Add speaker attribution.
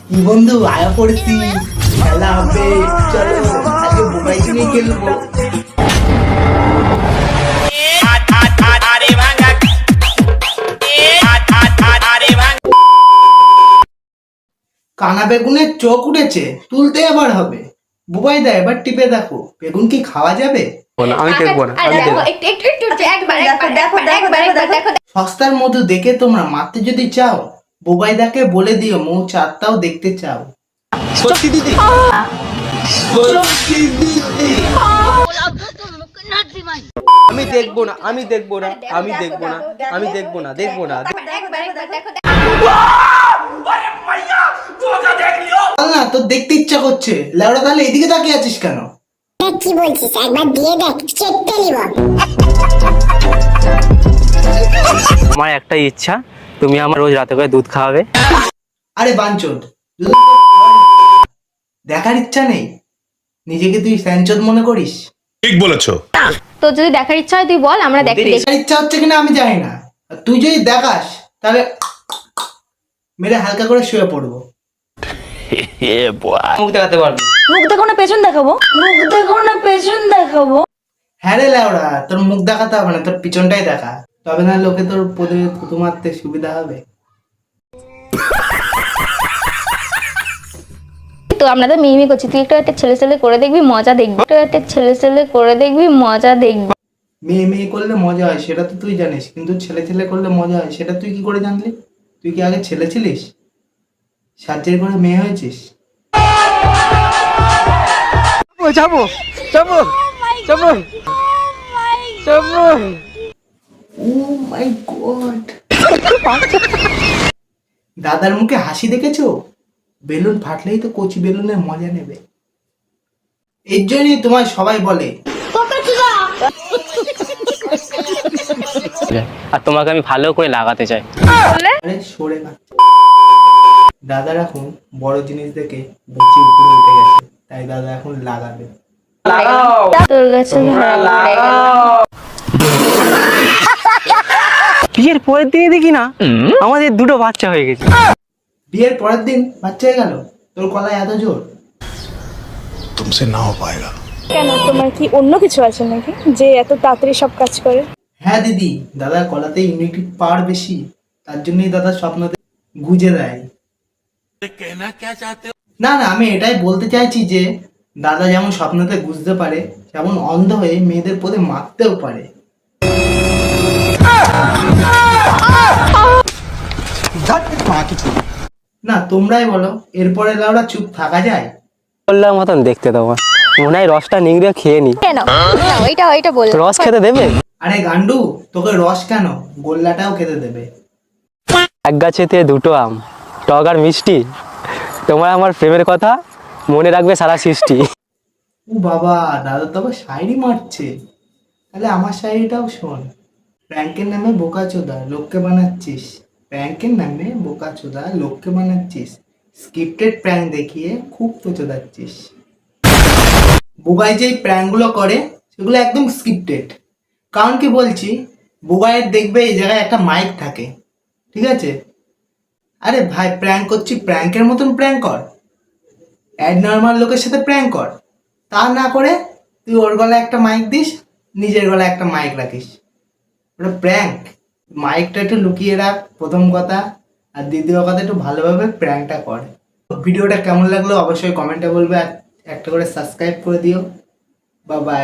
Speaker 1: কি বন্ধু আয়া পড়েছি, খেলা হবে, চলো আজকে মোবাইল নিয়ে খেলবো। কানা বেগুনের চোখ উঠেছে, তুলতে আবার হবে। বুবাই দা এবার টিপে দেখো বেগুন কি খাওয়া যাবে।
Speaker 2: আমি দেখবো না, আমি দেখবো।
Speaker 1: সস্তার মধু দেখে তোমরা মারতে যদি চাও, বুবাইদাকে বলে দিও মৌ চারটাও দেখতে চাও।
Speaker 2: সত্যি দিদি,
Speaker 1: সত্যি দিদি।
Speaker 2: আমি দেখবো না, আমি দেখবো না, আমি দেখবো না, আমি দেখবো না, দেখবো না।
Speaker 1: বল না, তোর দেখতে ইচ্ছা করছে। লেওড়া তাহলে এদিকে তাকিয়ে আছিস কেন?
Speaker 3: কি বলছিস? একবার দিয়ে দেখ, চেটে নিব।
Speaker 2: আমার একটাই ইচ্ছা, তুমি আমার রোজ রাতে করে দুধ খাওয়াবে।
Speaker 1: আরে বাঞ্চোদ, দেখার ইচ্ছা নেই? নিজেকে তুই স্যানচোদ মনে করিস?
Speaker 4: ঠিক বলেছো।
Speaker 5: তো যদি দেখার ইচ্ছা হয় তুই বল, আমরা দেখতে দেখি।
Speaker 1: দেখার ইচ্ছা হচ্ছে কিনা আমি জানি না, আর তুই যদি দেখাস তাহলে মেরে হালকা করে শুয়ে পড়বো।
Speaker 2: মুখ দেখাতে পারবি?
Speaker 5: মুখ দেখো না পেছন দেখাবো, মুখ দেখো না পেছন দেখাবো।
Speaker 1: হ্যাঁ রে লেওড়া, তোর মুখ দেখাতে হবে না, তোর পিছনটাই দেখা, তবে না লোকে তোর পদে থুতু মারতে সুবিধা হবে।
Speaker 5: তো আমরা তো মিমি করছি, তুই একটা ছেলে ছেলে করে দেখবি, মজা দেখবি। একটা ছেলে ছেলে করে দেখবি, মজা দেখবি।
Speaker 1: মেয়ে মেয়ে করলে মজা হয় সেটা তো তুই জানিস, কিন্তু ছেলে ছেলে করলে মজা হয় সেটা তুই কি করে জানলি? তুই কি আগে ছেলে ছিলিস? সার্জারি করে মেয়ে হয়েছিস?
Speaker 2: যাবো যাবো যাবো যাবো।
Speaker 1: ও মাই গড, দাদার মুখে হাসি দেখেছো? বেলুন ফাটলেই তো কচি বেলুনের মজা নেবে। এর জন্যই তোমায় সবাই বলে।
Speaker 2: আর তোমাকে আমি ভালো করে লাগাতে চাই।
Speaker 1: আরে সরে না, দাদার এখন বড় জিনিস দেখে বেশি উপরে উঠে গেছে, তাই দাদা এখন লাগাবে।
Speaker 5: তোর কাছে
Speaker 2: বিয়ের পরের দিনই দেখি না আমাদের দুটো বাচ্চা হয়ে গেছে।
Speaker 1: বিয়ের পরের দিন বাচ্চা হয়ে গেল? তোর গলায় এত জোর?
Speaker 4: तुमसे ना हो पाएगा।
Speaker 6: কেন, তোমার কি অন্য কিছু আছে নাকি যে এত তাড়াতাড়ি সব কাজ করে?
Speaker 1: হ্যাঁ দিদি, দাদার গলাতে ইমিউনিটি পাওয়ার বেশি, তার জন্যই দাদা স্বপ্নতে গুজে দেয়। না না, আমি এটাই বলতে চাইছি যে দাদা যেমন স্বপ্নতে বুঝতে পারে, তেমন অন্ধ হয়ে মেয়েদের পদে মারতেও পারে। না তোমরাই বলো, এরপরে লাউরা চুপ থাকা যায়?
Speaker 2: বললাম মতন দেখতে তোমার মনে হয় রসটা নিংড়ে খেয়ে নি।
Speaker 5: কেন না, ওইটা বল।
Speaker 2: রস খেতে দেবে?
Speaker 1: আরে গান্ডু, তোকে রস কেন, গোল্লাটাও খেতে দেবে।
Speaker 2: এক গাছেতে দুটো আম, টক আর মিষ্টি, তোমার আমার প্রেমের কথা মনে রাখবে সারা সৃষ্টি।
Speaker 1: ও বাবা, দাদা তো আবার শায়রি মারছে, তাহলে আমার শায়রিটাও শোন। প্র্যাঙ্কের নামে বোকাচোদা লোককে বানাচ্ছিস, প্র্যাঙ্কের নামে বোকাচোদা লোককে বানাচ্ছিস, স্ক্রিপ্টেড প্র্যাঙ্ক দেখিয়ে খুব তো চোদাচ্ছিস। বুবাই যেই প্র্যাঙ্কগুলো করে সেগুলো একদম স্ক্রিপ্টেড। কারণ কি বলছি, বুবাইয়ের দেখবে এই জায়গায় একটা মাইক থাকে, ঠিক আছে? আরে ভাই প্র্যাঙ্ক করছি, প্র্যাঙ্কের মতন প্র্যাঙ্ক কর, অ্যাড লোকের সাথে প্র্যাঙ্ক কর। তা না করে তুই ওর গলায় একটা মাইক দিস, নিজের গলায় একটা মাইক রাখিস, ওটা প্র্যাঙ্ক। মাইকটা একটু লুকিয়ে রাখ প্রথম কথা, আর দ্বিতীয় কথা একটু ভালোভাবে প্র্যাঙ্কটা কর। ভিডিওটা কেমন লাগলো অবশ্যই কমেন্টে বলবে, আর একটা করে সাবস্ক্রাইব করে দিও। Bye bye.